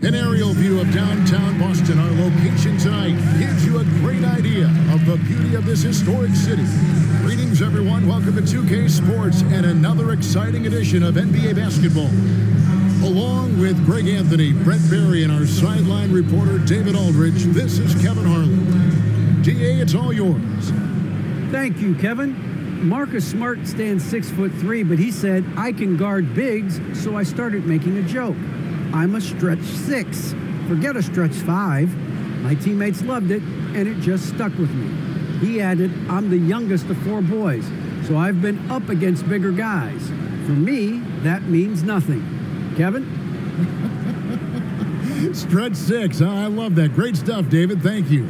An aerial view of downtown Boston, our location tonight, gives you a great idea of the beauty of this historic city. Greetings, everyone. Welcome to 2K Sports and another exciting edition of NBA basketball. Along with Greg Anthony, Brett Berry, and our sideline reporter, David Aldridge, this is Kevin Harlan. DA, it's all yours. Thank you, Kevin. Marcus Smart stands 6'3", but he said, I can guard bigs, so I started making a joke. I'm a stretch 6. Forget a stretch 5. My teammates loved it, and it just stuck with me. He added, I'm the youngest of 4 boys, so I've been up against bigger guys. For me, that means nothing. Kevin? Stretch 6. I love that. Great stuff, David. Thank you.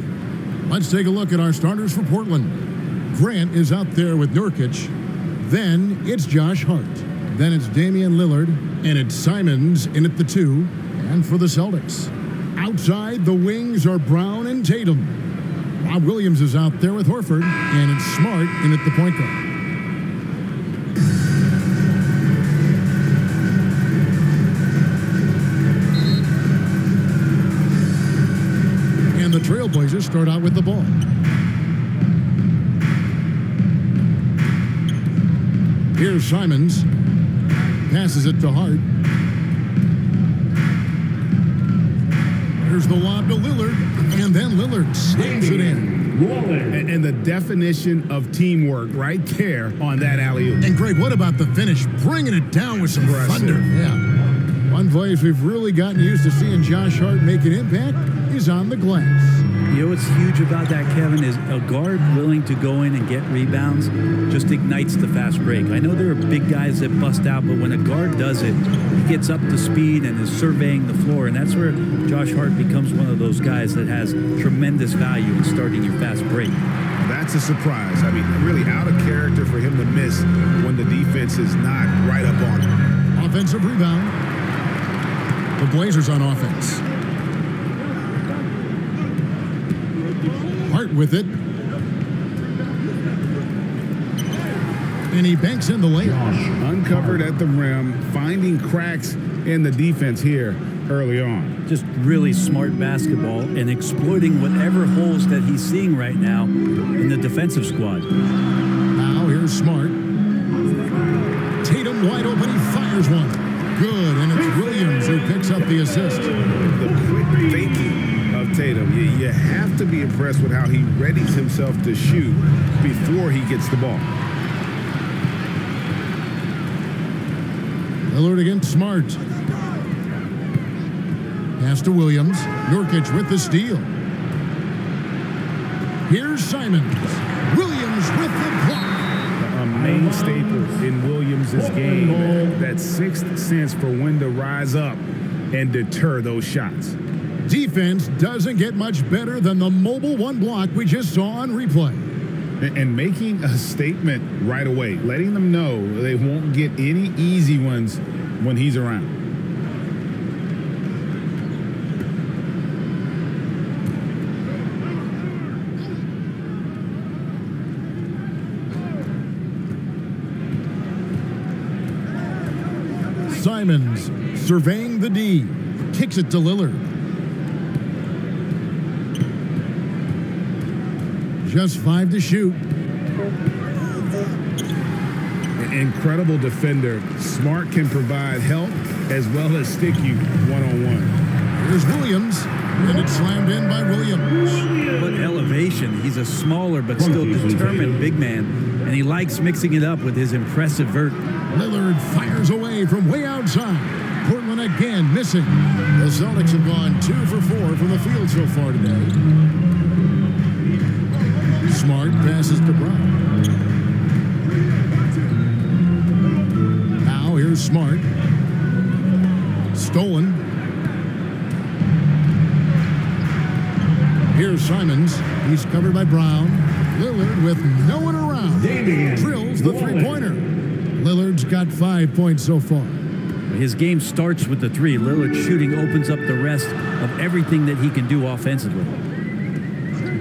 Let's take a look at our starters for Portland. Grant is out there with Nurkic. Then it's Josh Hart. Then it's Damian Lillard, and it's Simons in at the 2. And for the Celtics, outside the wings are Brown and Tatum. Rob Williams is out there with Horford, and it's Smart in at the point guard. And the Trailblazers start out with the ball. Here's Simons. Passes it to Hart. Here's the lob to Lillard, and then Lillard slams it in. And the definition of teamwork right there on that alley-oop. And Greg, what about the finish? Bringing it down with some thunder. Yeah. One place we've really gotten used to seeing Josh Hart make an impact is on the glass. You know what's huge about that, Kevin, is a guard willing to go in and get rebounds just ignites the fast break. I know there are big guys that bust out, but when a guard does it, he gets up to speed and is surveying the floor, and that's where Josh Hart becomes one of those guys that has tremendous value in starting your fast break. That's a surprise. I mean, really out of character for him to miss when the defense is not right up on him. Offensive rebound. The Blazers on offense. Hart with it. And he banks in the layup. Uncovered at the rim, finding cracks in the defense here early on. Just really smart basketball and exploiting whatever holes that he's seeing right now in the defensive squad. Now here's Smart. Tatum wide open, he fires one. Good, and it's Williams who picks up the assist. The quick thinking of Tatum. You have to be impressed with how he readies himself to shoot before he gets the ball. Lillard against Smart. Pass to Williams. Nurkic with the steal. Here's Simons. Williams with the block. A main staple in Williams' game. That sixth sense for when to rise up and deter those shots. Defense doesn't get much better than the mobile one block we just saw on replay. And making a statement right away, letting them know they won't get any easy ones when he's around. Simons surveying the D. Kicks it to Lillard. Just 5 to shoot. An incredible defender. Smart can provide help as well as stick you one-on-one. Here's Williams, and it's slammed in by Williams. What elevation. He's a smaller but still determined big man, and he likes mixing it up with his impressive vert. Lillard fires away from way outside. Portland again missing. The Celtics have gone 2 for 4 from the field so far today. Smart passes to Brown. Now here's Smart. Stolen. Here's Simons. He's covered by Brown. Lillard with no one around. Drills the three-pointer. Lillard's got 5 points so far. His game starts with the 3. Lillard shooting opens up the rest of everything that he can do offensively.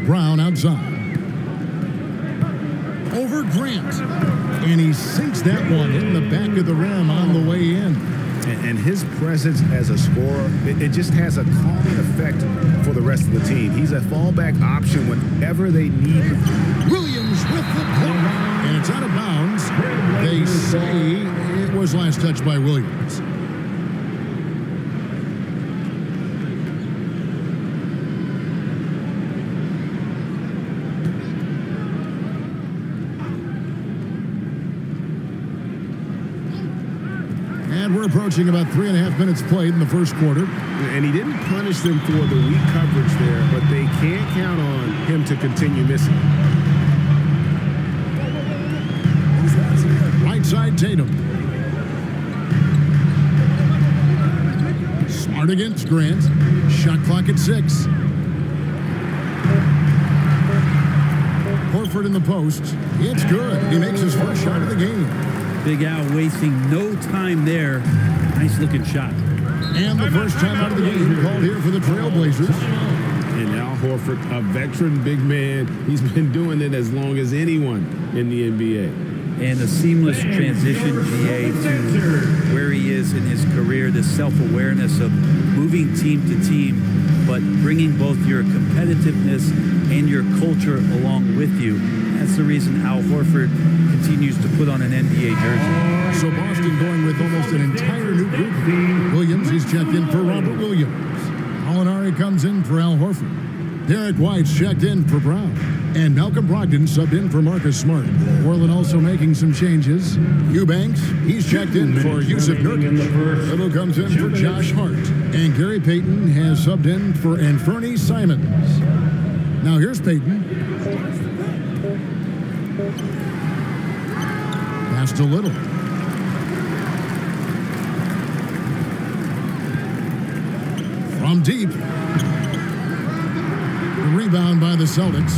Brown outside. Over Grant. And he sinks that one in the back of the rim on the way in. And his presence as a scorer, it just has a calming effect for the rest of the team. He's a fallback option whenever they need him. Williams with the block, and it's out of bounds. They say it was last touched by Williams. And we're approaching about 3.5 minutes played in the first quarter. And he didn't punish them for the weak coverage there, but they can't count on him to continue missing. Right side, Tatum. Smart against Grant. Shot clock at 6. Horford in the post. It's good. He makes his first shot of the game. Big Al wasting no time there. Nice looking shot. And the first time out of the game called here for the Trailblazers. And Al Horford, a veteran big man. He's been doing it as long as anyone in the NBA. And a seamless transition, GA, to where he is in his career, the self-awareness of moving team to team, but bringing both your competitiveness and your culture along with you. That's the reason Al Horford continues to put on an NBA jersey. So Boston going with almost an entire new group. Williams, he's checked in for Robert Williams. Molinari comes in for Al Horford. Derek White's checked in for Brown. And Malcolm Brogdon subbed in for Marcus Smart. Portland also making some changes. Eubanks, he's checked in for Yusuf Nurkic. Little comes in for Josh Hart. And Gary Payton has subbed in for Anthony Simons. Now here's Payton. Pass to Little. From deep. The rebound by the Celtics.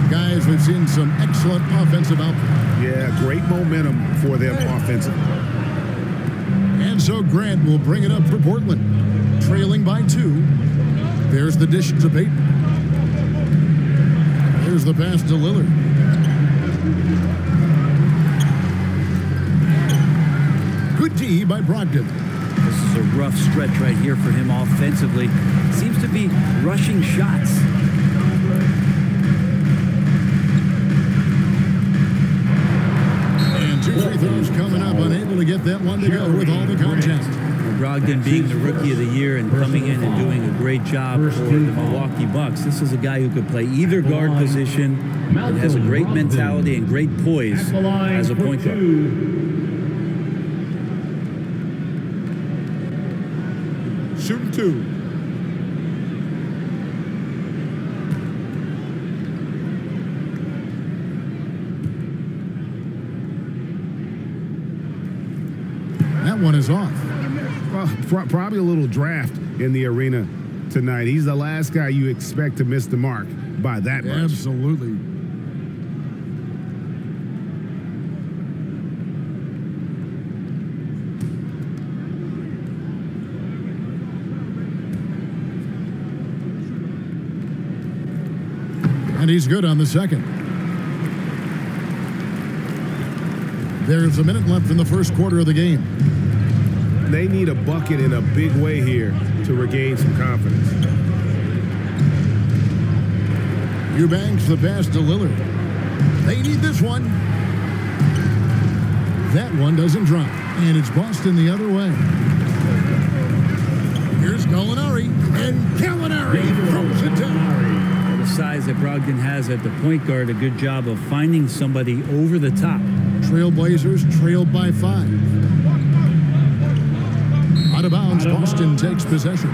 Guys, we've seen some excellent offensive output. Yeah, great momentum for them offensively. And so Grant will bring it up for Portland. Trailing by 2. There's the dish to Payton. There's the pass to Lillard. Good D by Brogdon. This is a rough stretch right here for him offensively. Seems to be rushing shots. And 2 free throws coming up, unable to get that one to go with all the contact. Brogdon being the Rookie of the Year and coming in and doing a great job for the Milwaukee Bucks. This is a guy who could play either guard position and has a great mentality and great poise as a point guard. Shooting 2. That one is off. Well, probably a little draft in the arena tonight. He's the last guy you expect to miss the mark by that much. Absolutely. And he's good on the second. There's a minute left in the first quarter of the game. They need a bucket in a big way here to regain some confidence. Eubanks, the pass to Lillard. They need this one. That one doesn't drop. And it's Boston the other way. Here's Gallinari. And Gallinari throws it down. The size that Brogdon has at the point guard, a good job of finding somebody over the top. Trailblazers trailed by 5. Out of bounds, Boston takes possession.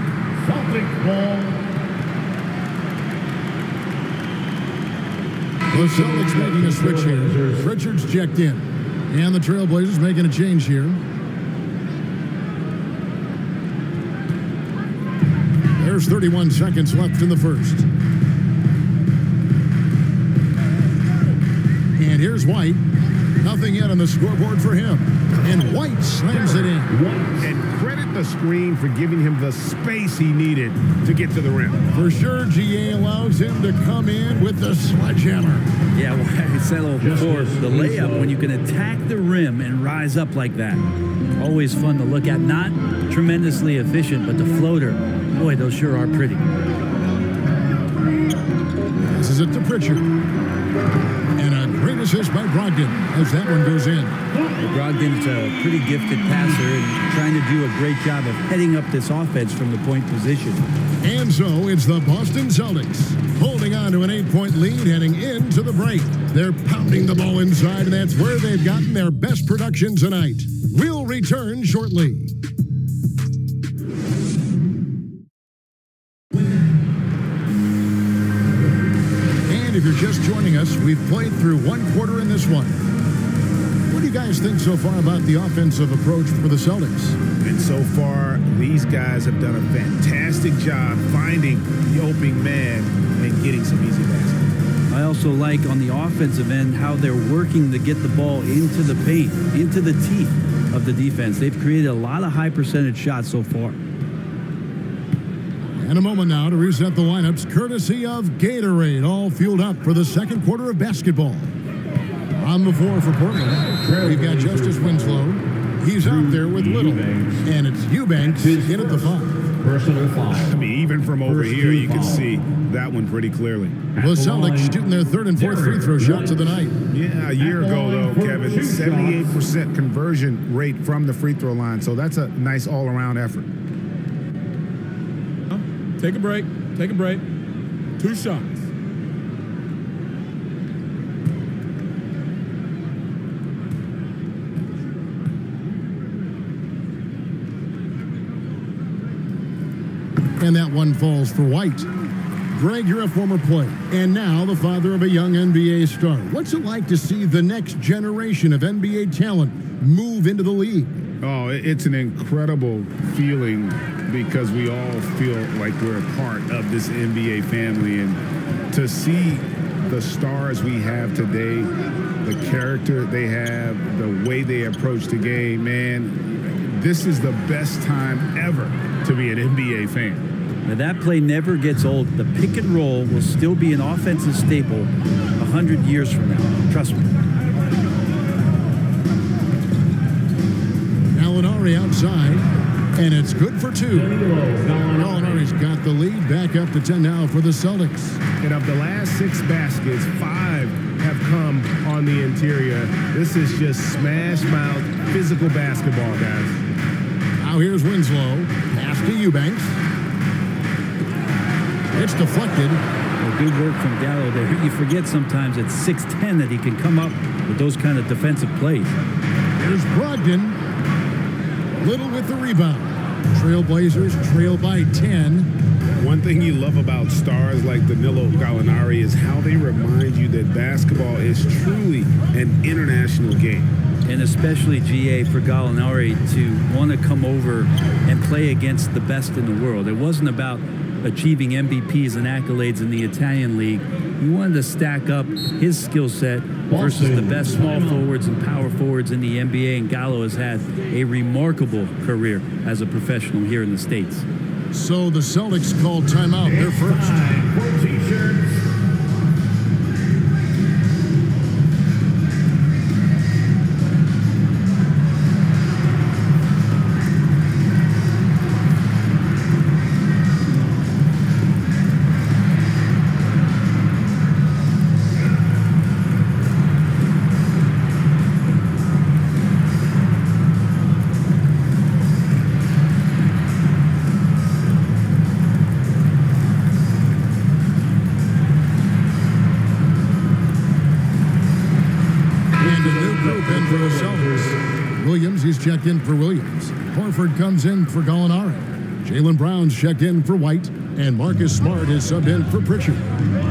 The Celtics making a switch here. Richards checked in. And the Trailblazers making a change here. There's 31 seconds left in the first. And here's White. Nothing yet on the scoreboard for him. And White slams it in. And credit the screen for giving him the space he needed to get to the rim. For sure, GA allows him to come in with the sledgehammer. Yeah, well, I said before, the layup, when you can attack the rim and rise up like that, Always fun to look at. Not tremendously efficient, but the floater, boy, those sure are pretty. Passes it to Pritchard. And a great assist by Brogdon as that one goes in. Brogdon's a pretty gifted passer and trying to do a great job of heading up this offense from the point position. And so it's the Boston Celtics holding on to an 8-point lead heading into the break. They're pounding the ball inside, and that's where they've gotten their best production tonight. We'll return shortly. And if you're just joining us, we've played through one quarter in this one. What do you guys think so far about the offensive approach for the Celtics? And so far, these guys have done a fantastic job finding the opening man and getting some easy baskets. I also like on the offensive end how they're working to get the ball into the paint, into the teeth of the defense. They've created a lot of high percentage shots so far. And a moment now to reset the lineups courtesy of Gatorade, all fueled up for the second quarter of basketball. On the floor for Portland, we've got Justice Winslow. He's out there with Little, and it's Eubanks in at the 5. Personal foul. I mean, even from over here, you can see that one pretty clearly. The Celtics shooting their third and fourth free throw shots of the night. Yeah, a year ago, though, Kevin, 78% conversion rate from the free throw line. So that's a nice all-around effort. Take a break. Take a break. 2 shots. And that one falls for White. Greg, you're a former player, and now the father of a young NBA star. What's it like to see the next generation of NBA talent move into the league? Oh, it's an incredible feeling because we all feel like we're a part of this NBA family. And to see the stars we have today, the character they have, the way they approach the game, man, this is the best time ever to be an NBA fan. Now that play never gets old. The pick and roll will still be an offensive staple 100 years from now. Trust me. Gallinari outside, and it's good for 2. Gallinari's got the lead back up to 10 now for the Celtics. And of the last 6 baskets, 5 have come on the interior. This is just smash-mouth physical basketball, guys. Now here's Winslow. Pass to Eubanks. It's deflected. Well, good work from Gallo there. You forget sometimes at 6'10" that he can come up with those kind of defensive plays. Here's Brogdon. Little with the rebound. Trailblazers trail by 10. One thing you love about stars like Danilo Gallinari is how they remind you that basketball is truly an international game. And especially, GA, for Gallinari to want to come over and play against the best in the world. It wasn't about achieving MVPs and accolades in the Italian League. He wanted to stack up his skill set versus the best small forwards and power forwards in the NBA, and Gallo has had a remarkable career as a professional here in the States. So the Celtics called timeout. They're first. He's checked in for Williams. Horford comes in for Gallinari. Jaylen Brown's checked in for White. And Marcus Smart is subbed in for Pritchard.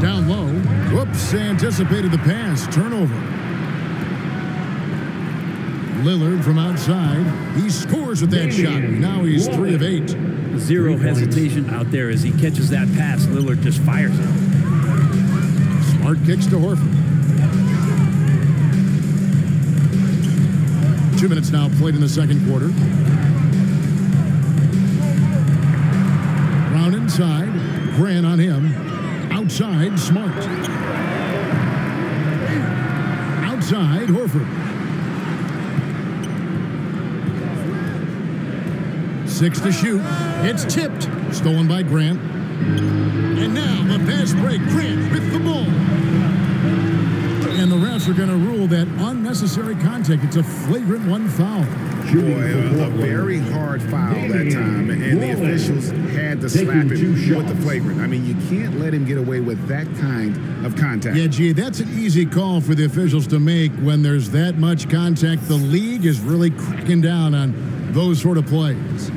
Down low. Whoops, anticipated the pass. Turnover. Lillard from outside. He scores with that shot. Now he's 3 of 8. Zero hesitation out there as he catches that pass. Lillard just fires it. Smart kicks to Horford. 2 minutes now played in the second quarter. Brown inside. Grant on him. Outside, Smart. Outside, Horford. 6 to shoot. It's tipped. Stolen by Grant. And now the fast break. Grant with the ball. And the refs are going to rule that unnecessary contact. It's a flagrant 1 foul. Boy, a very hard foul that time, and the officials had to slap him with the flagrant. I mean, you can't let him get away with that kind of contact. Yeah, gee, that's an easy call for the officials to make when there's that much contact. The league is really cracking down on those sort of plays.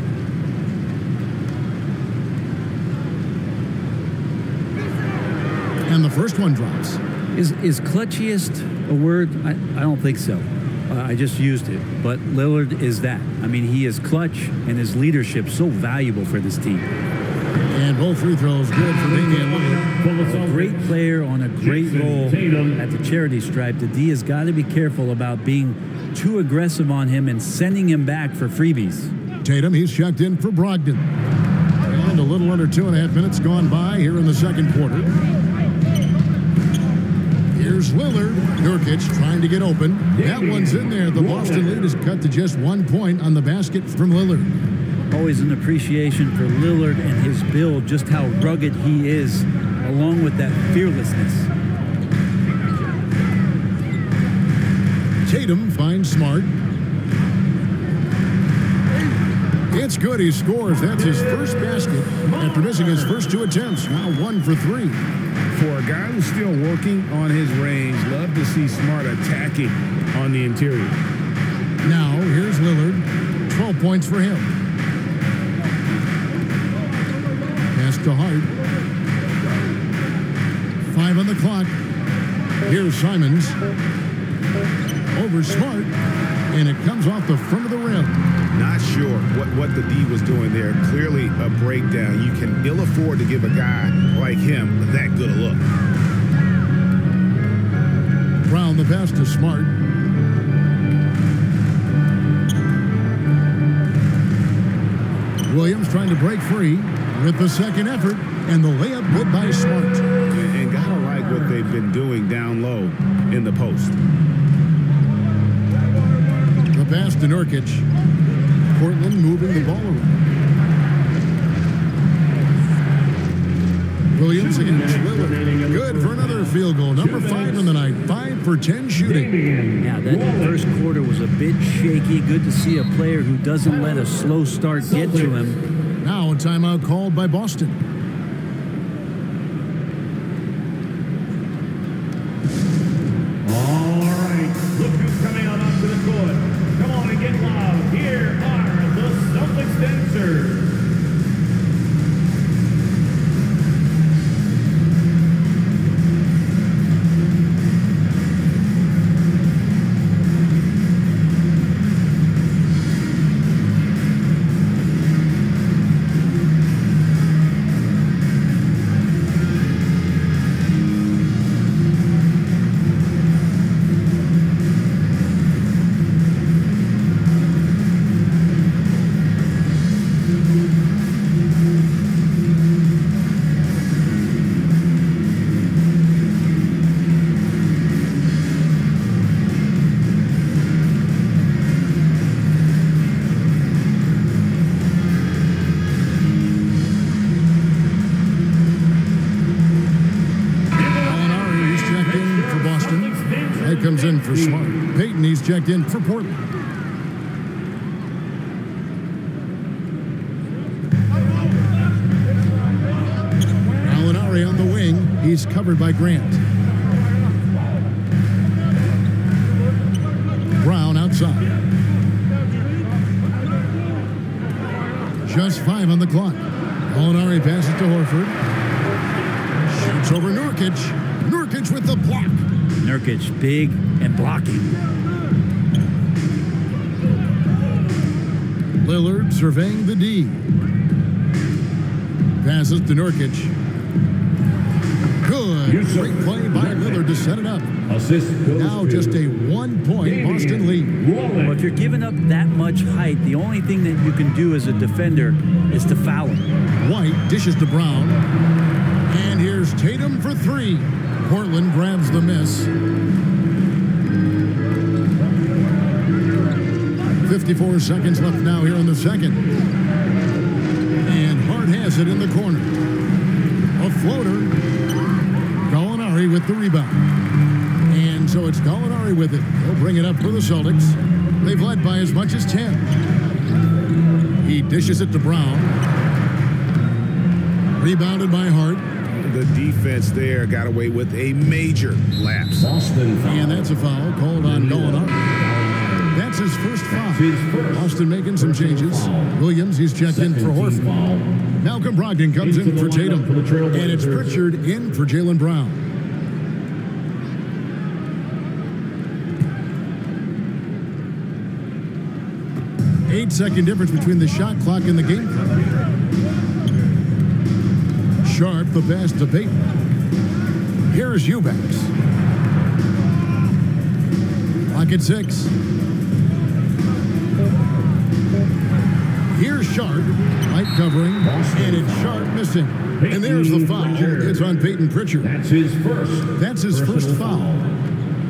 And the first one drops. Is clutchiest a word? I don't think so. I just used it. But Lillard is that. I mean, he is clutch, and his leadership so valuable for this team. And both free throws good for Damian Lillard. A great player on a great role at the charity stripe. The D has got to be careful about being too aggressive on him and sending him back for freebies. Tatum, he's checked in for Brogdon. And a little under 2.5 minutes gone by here in the second quarter. Here's Lillard. Nurkic trying to get open. That one's in there. The Boston lead is cut to just 1 point on the basket from Lillard. Always an appreciation for Lillard and his build, just how rugged he is, along with that fearlessness. Tatum finds Smart. It's good. He scores. That's his first basket after missing his first 2 attempts. Now 1 for 3. For a guy who's still working on his range, love to see Smart attacking on the interior. Now, here's Lillard. 12 points for him. Pass to Hart. 5 on the clock. Here's Simons. Over Smart. And it comes off the front of the rim. Not sure what the D was doing there. Clearly a breakdown. You can ill afford to give a guy like him that good a look. Brown the pass to Smart. Williams trying to break free with the second effort, and the layup good by Smart. And gotta like what they've been doing down low in the post. The pass to Nurkic. Portland moving the ball around. Williams against Lillard. Good for another field goal. Number 5 in the night. 5 for 10 shooting. Yeah, that first quarter was a bit shaky. Good to see a player who doesn't let a slow start get to him. Now a timeout called by Boston. All right, look who's coming on up to the court. Come on and get loud. Here are the Celtics dancers. Comes in for Smart. Payton, he's checked in for Portland. Gallinari on the wing. He's covered by Grant. Brown outside. Just 5 on the clock. Gallinari passes to Horford. Shoots over Nurkic. Nurkic with the block. Nurkic, big and blocking. Lillard surveying the D. Passes to Nurkic. Good. Great play by Lillard to set it up. Now just a 1-point Boston lead. Well, if you're giving up that much height, the only thing that you can do as a defender is to foul him. White dishes to Brown. And here's Tatum for 3. Portland grabs the miss. 15 54 seconds left now here in the second. And Hart has it in the corner. A floater. Gallinari with the rebound. And so it's Gallinari with it. He'll bring it up for the Celtics. They've led by as much as 10. He dishes it to Brown. Rebounded by Hart. The defense there got away with a major lapse. And that's a foul called on Gallinari. That's his first foul. Boston making some changes. Williams, he's checked in for Horford. Malcolm Brogdon comes in for Tatum. And it's Pritchard in for Jaylen Brown. Eight-second difference between the shot clock and the game clock. Sharp, the pass to Payton. Here's Eubanks. Clock at 6. Here's Sharp. Light covering. And it's Sharp missing. And there's the foul. It's on Payton Pritchard. That's his first. That's his first foul.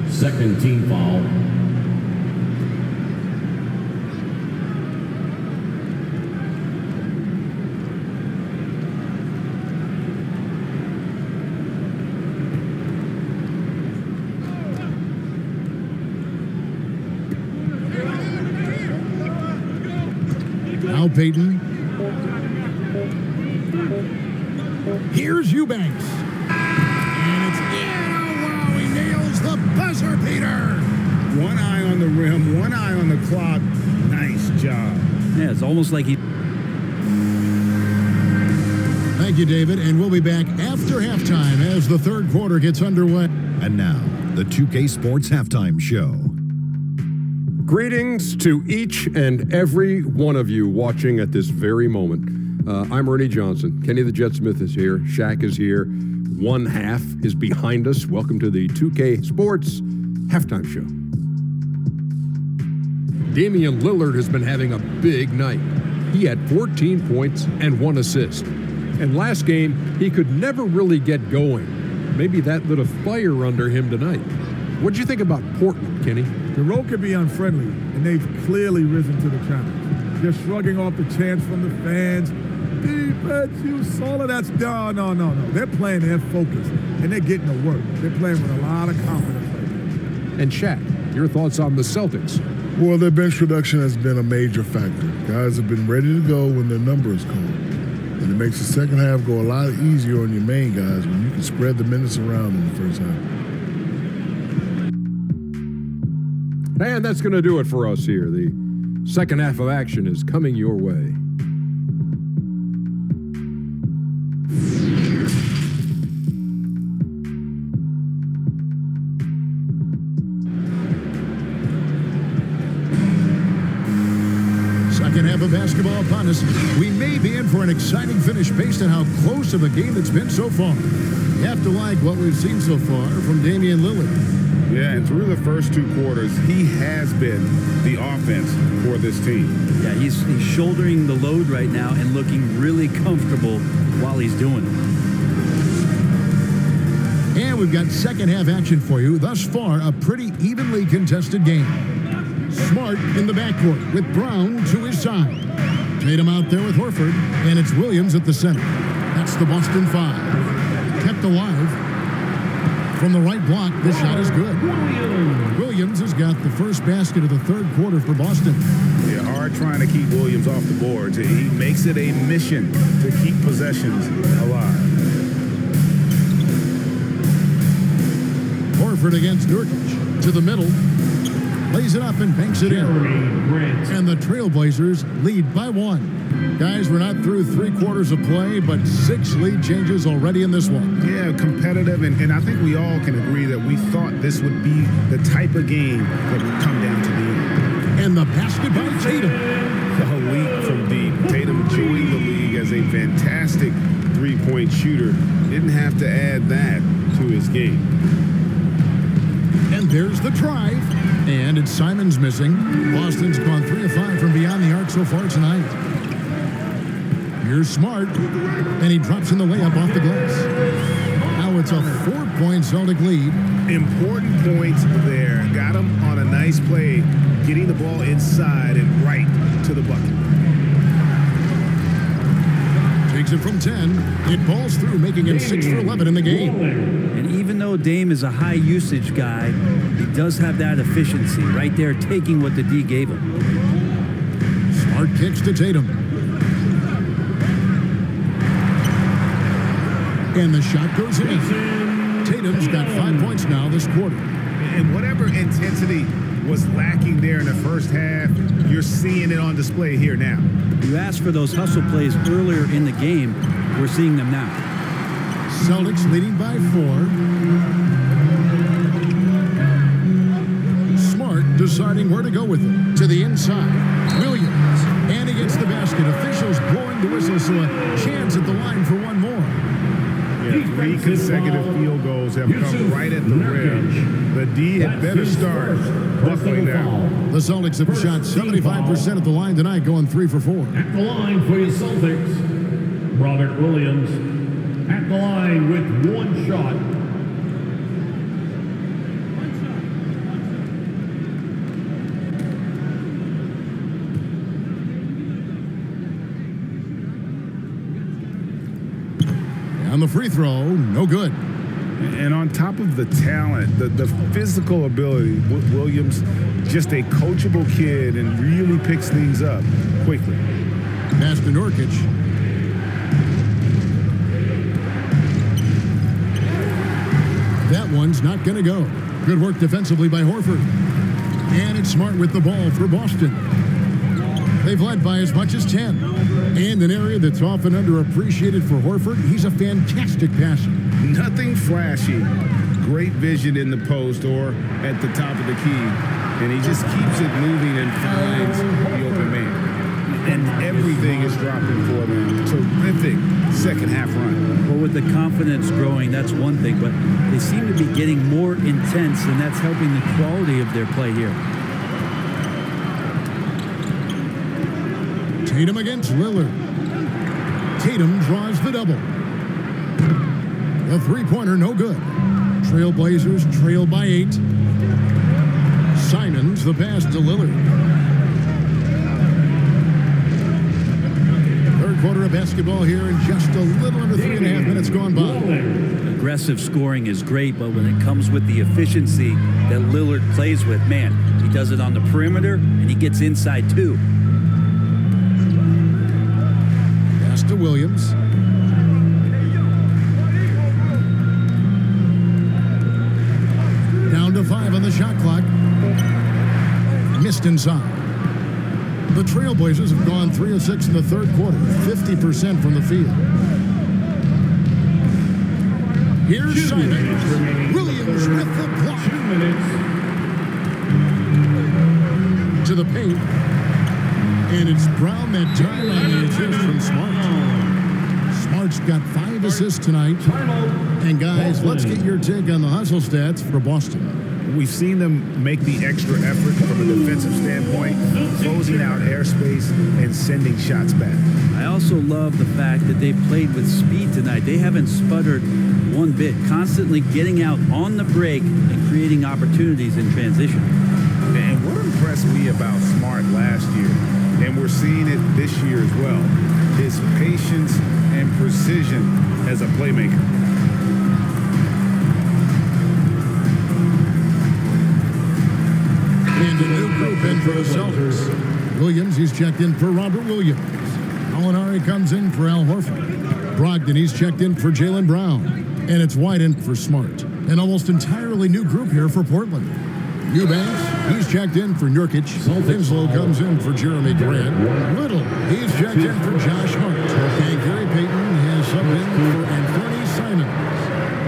Second team foul. Now Payton. Here's Eubanks. And it's in. Oh, wow, he nails the buzzer beater. One eye on the rim, one eye on the clock. Nice job. Yeah, it's almost like he... Thank you, David. And we'll be back after halftime as the third quarter gets underway. And now, the 2K Sports Halftime Show. Greetings to each and every one of you watching at this very moment. I'm Ernie Johnson. Kenny the Jet Smith is here. Shaq is here. One half is behind us. Welcome to the 2K Sports Halftime Show. Damian Lillard has been having a big night. He had 14 points and 1 assist. And last game, he could never really get going. Maybe that lit a fire under him tonight. What'd you think about Portland, Kenny? The road can be unfriendly, and they've clearly risen to the challenge. They're shrugging off the chants from the fans. Defense, you solid. That's no. They're playing their focus, and they're getting to work. They're playing with a lot of confidence right now. And Shaq, your thoughts on the Celtics? Well, their bench production has been a major factor. Guys have been ready to go when their number is called. And it makes the second half go a lot easier on your main guys when you can spread the minutes around in the first half. And that's going to do it for us here. The second half of action is coming your way. Second half of basketball upon us. We may be in for an exciting finish based on how close of a game it's been so far. You have to like what we've seen so far from Damian Lillard. Yeah, and through the first 2 quarters, he has been the offense for this team. Yeah, he's shouldering the load right now and looking really comfortable while he's doing it. And we've got second half action for you. Thus far, a pretty evenly contested game. Smart in the backcourt with Brown to his side. Tatum out there with Horford, and it's Williams at the center. That's the Boston 5. Kept alive. From the right block, this shot is good. Williams has got the first basket of the third quarter for Boston. Yeah, hard trying to keep Williams off the boards. He makes it a mission to keep possessions alive. Horford against Nurkic to the middle. Lays it up and banks it in. And the Trailblazers lead by 1. Guys, we're not through 3 quarters of play, but 6 lead changes already in this one. Yeah, competitive, and I think we all can agree that we thought this would be the type of game that would come down to the end. And the basket by Tatum. A leap from deep. Tatum joined the league as a fantastic three-point shooter. Didn't have to add that to his game. And there's the drive. And it's Simons missing. Boston's gone 3 of 5 from beyond the arc so far tonight. Here's Smart. And he drops in the layup off the glass. Now it's a 4-point Celtic lead. Important points there. Got him on a nice play. getting the ball inside and right to the bucket. Takes it from 10. It balls through, making him 6 for 11 in the game. And even though Dame is a high usage guy, he does have that efficiency right there, taking what the D gave him. Smart kicks to Tatum. And the shot goes in. Tatum's got 5 points now this quarter. And whatever intensity was lacking there in the first half, you're seeing it on display here now. You asked for those hustle plays earlier in the game. We're seeing them now. Celtics leading by 4. Smart deciding where to go with it. To the inside. Williams. And he gets the basket. Officials blowing the whistle, so a chance at the line for one more. Yeah, 3 consecutive field goals have come right at the rim. The D had better start buckling down. The Celtics have shot 75% at the line tonight, going 3 for 4. At the line for your Celtics, Robert Williams. At the line with 1 shot. On the free throw, no good. And on top of the talent, the physical ability, Williams, just a coachable kid and really picks things up quickly. Pass to Nurkic. That one's not going to go. Good work defensively by Horford. And it's Smart with the ball for Boston. They've led by as much as 10. And an area that's often underappreciated for Horford, he's a fantastic passer. Nothing flashy. Great vision in the post or at the top of the key. And he just keeps it moving and finds the open man. And everything is dropping for them. Terrific second half run. Well, with the confidence growing, that's one thing, but they seem to be getting more intense, and that's helping the quality of their play here. Tatum against Lillard. Tatum draws the double. The three-pointer, no good. Trailblazers trail by 8. Simons the pass to Lillard. Third quarter of basketball here in just a little under 3.5 minutes gone by. Aggressive scoring is great, but when it comes with the efficiency that Lillard plays with, man, he does it on the perimeter and he gets inside too. Pass to Williams. Down to 5 on the shot clock. Missed inside. The Trailblazers have gone 3 of 6 in the third quarter, 50% from the field. Here's Simons. Williams with the block. 2 minutes. To the paint. And it's Brown that time on the assist from Smart. Smart's got 5 assists tonight. And guys, let's get your take on the hustle stats for Boston. We've seen them make the extra effort from a defensive standpoint, closing out airspace and sending shots back. I also love the fact that they played with speed tonight. They haven't sputtered one bit, constantly getting out on the break and creating opportunities in transition. And what impressed me about Smart last year, and we're seeing it this year as well, is patience and precision as a playmaker. And a new group in for the Celtics. Williams, he's checked in for Robert Williams. Molinari comes in for Al Horford. Brogdon, he's checked in for Jaylen Brown. And it's White in for Smart. An almost entirely new group here for Portland. Eubanks, he's checked in for Nurkic. Winslow comes in for Jeremy Grant. Little, he's checked in for Josh Hart. And Gary Payton has subbed in for Anthony Simons.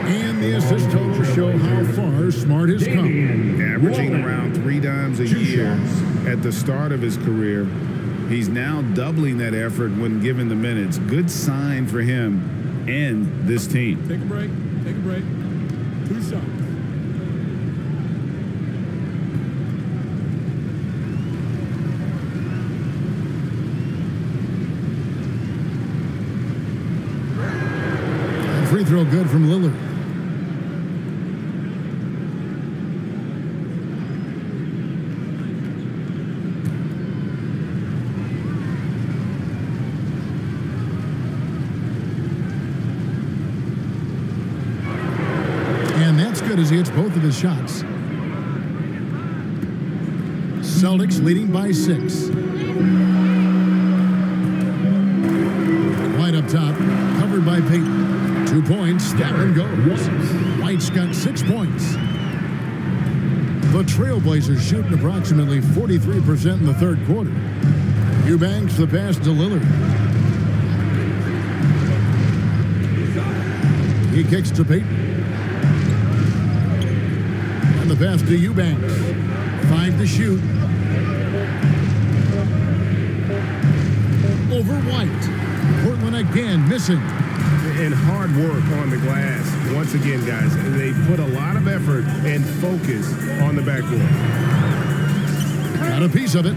And the assist totals show how far Smart has come. Averaging around 3 times a year at the start of his career. He's now doubling that effort when given the minutes. Good sign for him and this team. Take a break. Take a break. 2 shots. Free throw good from Lillard. good as he hits both of his shots. Celtics leading by 6. White up top, covered by Payton. 2 points, that one goes. White's got 6 points. The Trailblazers shooting approximately 43% in the third quarter. Eubanks the pass to Lillard. He kicks to Payton. And the pass to Eubanks. 5 to shoot. Over White. Portland again missing. And hard work on the glass. Once again, guys, they put a lot of effort and focus on the backboard. Got a piece of it.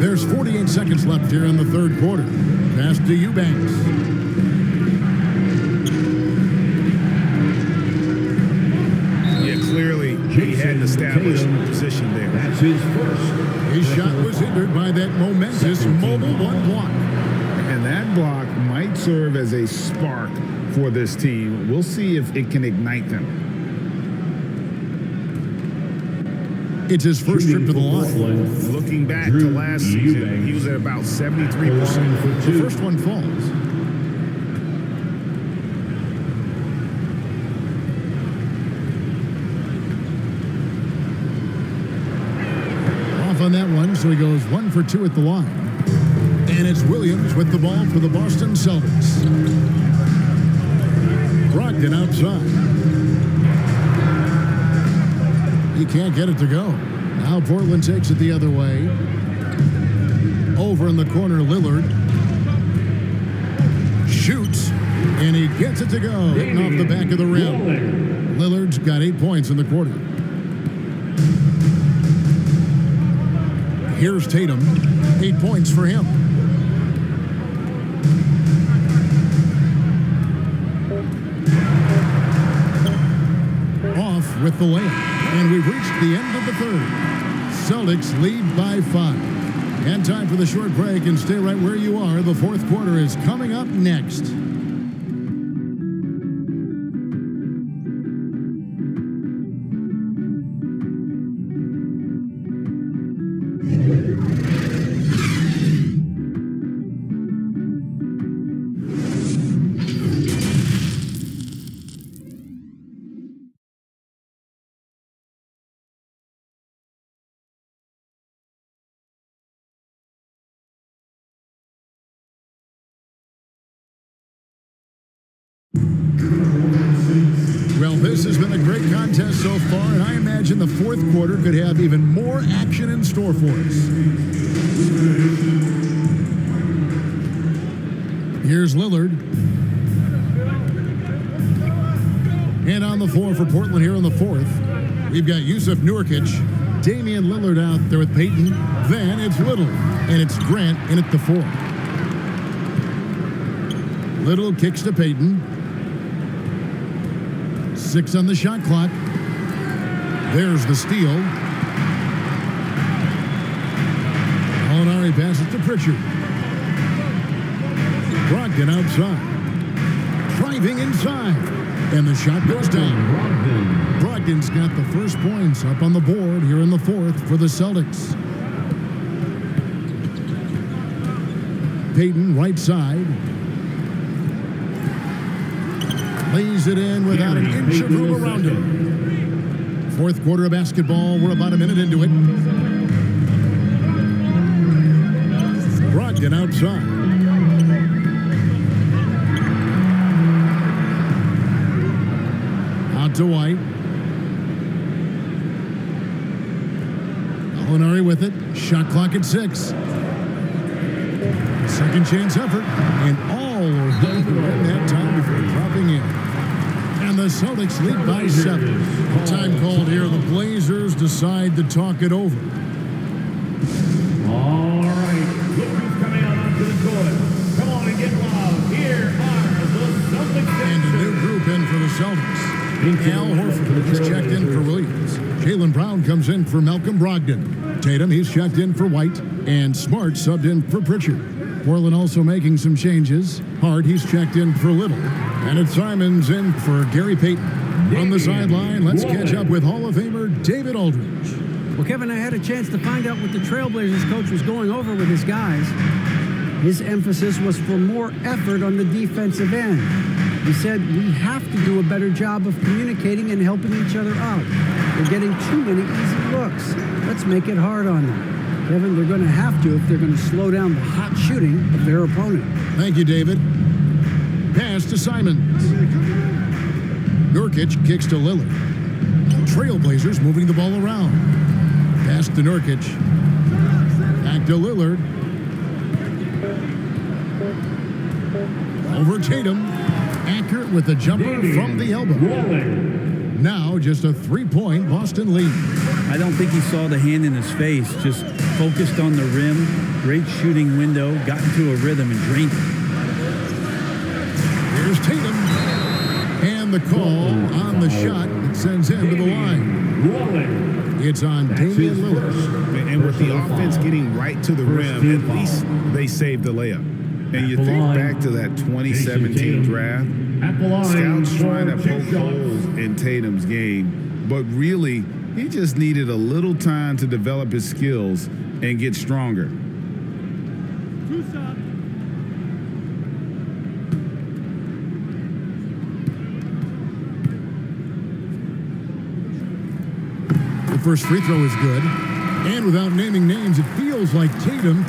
There's 48 seconds left here in the third quarter. Pass to Eubanks. Yeah, clearly he had an established position there. That's his first. His shot was hindered by that momentous mobile one block. And that block might serve as a spark for this team. We'll see if it can ignite them. It's his first trip to the line. Looking back to last season, he was at about 73%. The first one falls. Off on that one, so he goes 1 for 2 at the line. And it's Williams with the ball for the Boston Celtics. Brogdon outside. He can't get it to go. Now Portland takes it the other way. Over in the corner, Lillard. Shoots, and he gets it to go. Hitting off the back of the rim. Lillard's got 8 points in the quarter. Here's Tatum. 8 points for him. Off with the layup. And we've reached the end of the third. Celtics lead by 5. And time for the short break, and stay right where you are. The fourth quarter is coming up next. Well, this has been a great contest so far, and I imagine the fourth quarter could have even more action in store for us. Here's Lillard. And on the floor for Portland here in the fourth, we've got Yusuf Nurkic, Damian Lillard out there with Payton. Then it's Little, and it's Grant in at the 4. Little kicks to Payton. 6 on the shot clock. There's the steal. Molinari passes to Pritchard. Brogdon outside. Driving inside. And the shot goes down. Brogdon's got the first points up on the board here in the fourth for the Celtics. Payton right side. Lays it in without an inch of room around him. Fourth quarter of basketball. We're about a minute into it. Brogdon outside. Out to White. Molinari with it. Shot clock at 6. Second chance effort. And all of that time before dropping in. And the Celtics lead by 7. Time called here. The Blazers decide to talk it over. All right. Look who's coming out onto the court. Come on and get loud. Here are the Celtics. And a new group in for the Celtics. Al Horford has checked in for Williams. Jaylen Brown comes in for Malcolm Brogdon. Tatum, he's checked in for White. And Smart subbed in for Pritchard. Portland also making some changes. Hart, he's checked in for Little. And it's Simons in for Gary Payton. On the sideline, let's catch up with Hall of Famer David Aldridge. Well, Kevin, I had a chance to find out what the Trailblazers coach was going over with his guys. His emphasis was for more effort on the defensive end. He said, we have to do a better job of communicating and helping each other out. They're getting too many easy looks. Let's make it hard on them. Kevin, they're going to have to if they're going to slow down the hot shooting of their opponent. Thank you, David. Pass to Simons. Nurkic kicks to Lillard. Trailblazers moving the ball around. Pass to Nurkic. Back to Lillard. Over Tatum. Accurate with the jumper from the elbow. Now just a 3-point Boston lead. I don't think he saw the hand in his face. Just focused on the rim. Great shooting window. Got into a rhythm and drained it. Here's Tatum. And the call on the shot that sends him to the line. It's on Damian Lillard. And with the offense getting right to the rim, at least they saved the layup. And you think back to that 2017 draft, scouts trying to poke holes in Tatum's game, but really, he just needed a little time to develop his skills and get stronger. The first free throw is good. And without naming names, it feels like Tatum,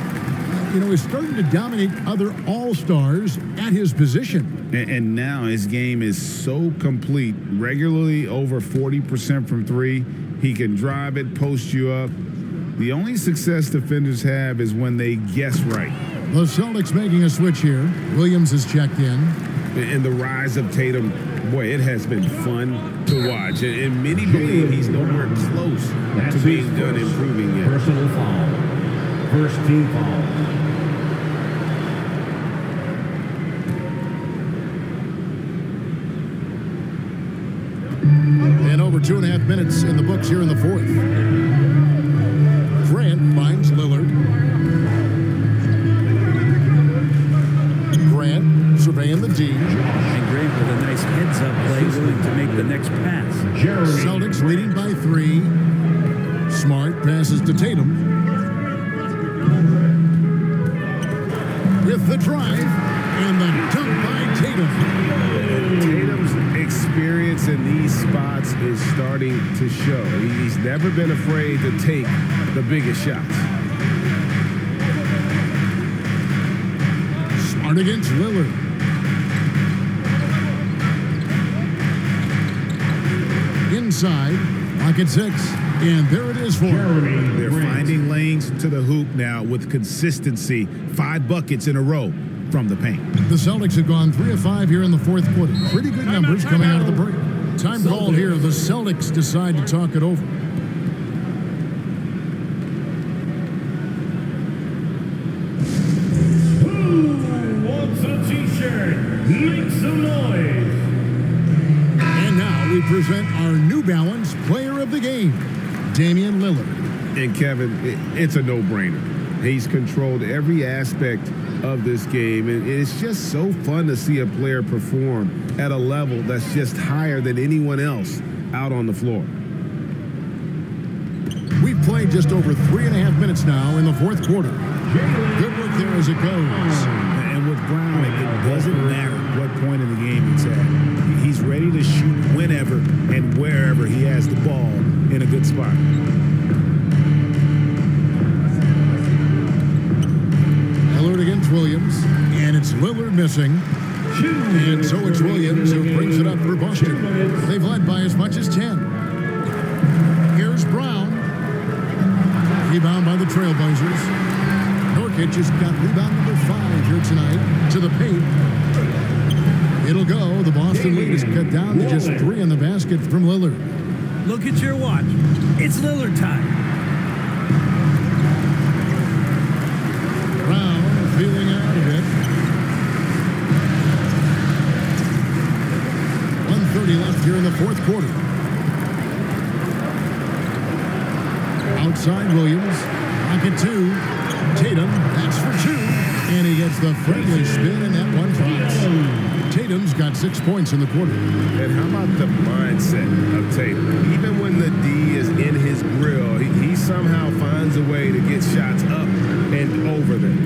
is starting to dominate other all-stars at his position. And now his game is so complete, regularly over 40% from three. He can drive it, post you up. The only success defenders have is when they guess right. The Celtics making a switch here. Williams has checked in. And the rise of Tatum, boy, it has been fun to watch. And many believe he's nowhere close to being done improving yet. Personal foul. First team foul. And over 2.5 minutes in the books here in the fourth. Grant finds Lillard. Grant surveying the D. And Grant with a nice heads-up play, willing to make the next pass. Celtics leading by 3. Smart passes to Tatum. With the drive and the dunk by Tatum. Tatum's experience in these spots is starting to show. He's never been afraid to take the biggest shots. Smart against Lillard. Inside, pocket 6, and there it is for him. They're finding lanes to the hoop now with consistency. 5 buckets in a row from the paint. The Celtics have gone 3 of 5 here in the fourth quarter. Pretty good numbers coming out of the break. Time called here. The Celtics decide to talk it over. Who wants a t-shirt? Make some noise. And now we present our New Balance Player of the Game, Damian Lillard. And Kevin, it's a no-brainer. He's controlled every aspect of this game, and it's just so fun to see a player perform at a level that's just higher than anyone else out on the floor. We've played just over 3.5 minutes now in the fourth quarter. Good work there as it goes. And with Brown, it doesn't matter what point in the game it's at. He's ready to shoot whenever and wherever he has the ball in a good spot. Lillard against Williams, and it's Lillard missing. And so it's Williams who brings it up for Boston. They've led by as much as 10. Here's Brown. Rebound by the Trailblazers. Nurkic has got rebound number 5 here tonight to the paint. It'll go. The Boston lead is cut down to just 3 in the basket from Lillard. Look at your watch. It's Lillard time. Brown feeling out of it. 1:30 left here in the fourth quarter. Outside Williams. Pocket 2. Tatum. That's for 2. And he gets the friendly spin, and that one drops. Tatum's got 6 points in the quarter. And how about the mindset of Tatum? Even when the D is in his grill, he somehow finds a way to get shots up and over them.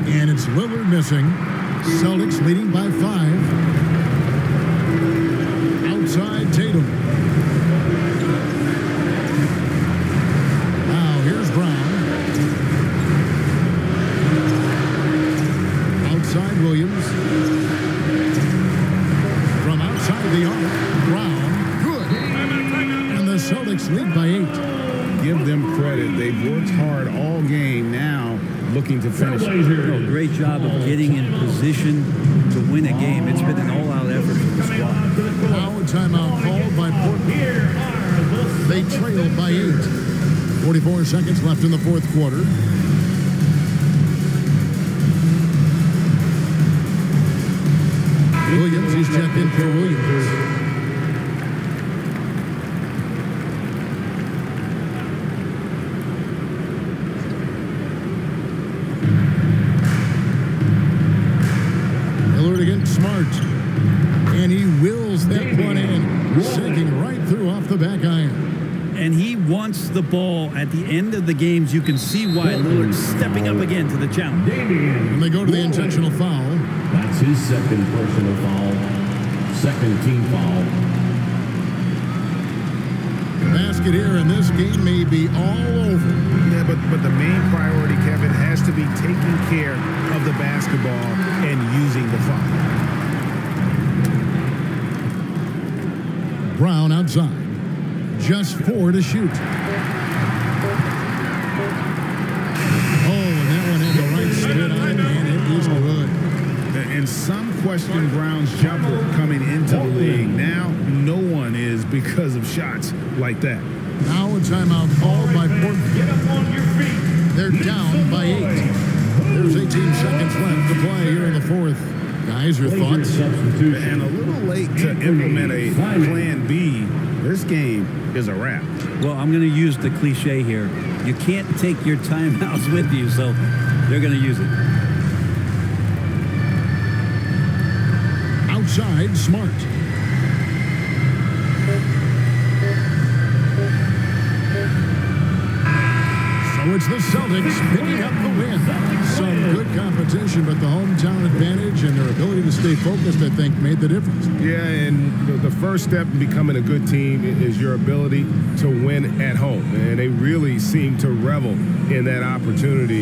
And it's Lillard missing. Celtics leading by 5. Outside Tatum. Now here's Brown. Outside Williams. From outside the arc, Brown. Good. And the Celtics lead by 8. Give them credit. They've worked hard all game now, looking to finish. Great job of getting in position to win a game. It's been an all-out effort for the squad. Now a timeout called by Portland. They trail by 8. 44 seconds left in the fourth quarter. Williams, he's checked in for Williams. Against Smart, and he wills that one in, sinking right through off the back iron. And he wants the ball at the end of the games. You can see why Lillard's stepping up again to the challenge. And they go to the intentional foul. That's his second personal foul, second team foul. The basket here in this game may be all over. Yeah, but the main priority, Kevin, has to be taking care of the basketball and using the clock. Brown outside. Just 4 to shoot. Oh, and that one had the right spin on it, and it is good. And some question Brown's jumper coming into the league. Now, no one is because of shots like that. Now a timeout called by Portland. Get up on your feet. They're down by 8. There's 18 seconds left to play here in the fourth. Guys, your thoughts? And a little late to implement a plan B. This game is a wrap. Well, I'm going to use the cliche here. You can't take your timeouts with you, so they're going to use it. Outside, Smart. So it's the Celtics picking up the win. Some good competition, but the hometown advantage and their ability to stay focused, I think, made the difference. Yeah, and the first step in becoming a good team is your ability to win at home. And they really seem to revel in that opportunity.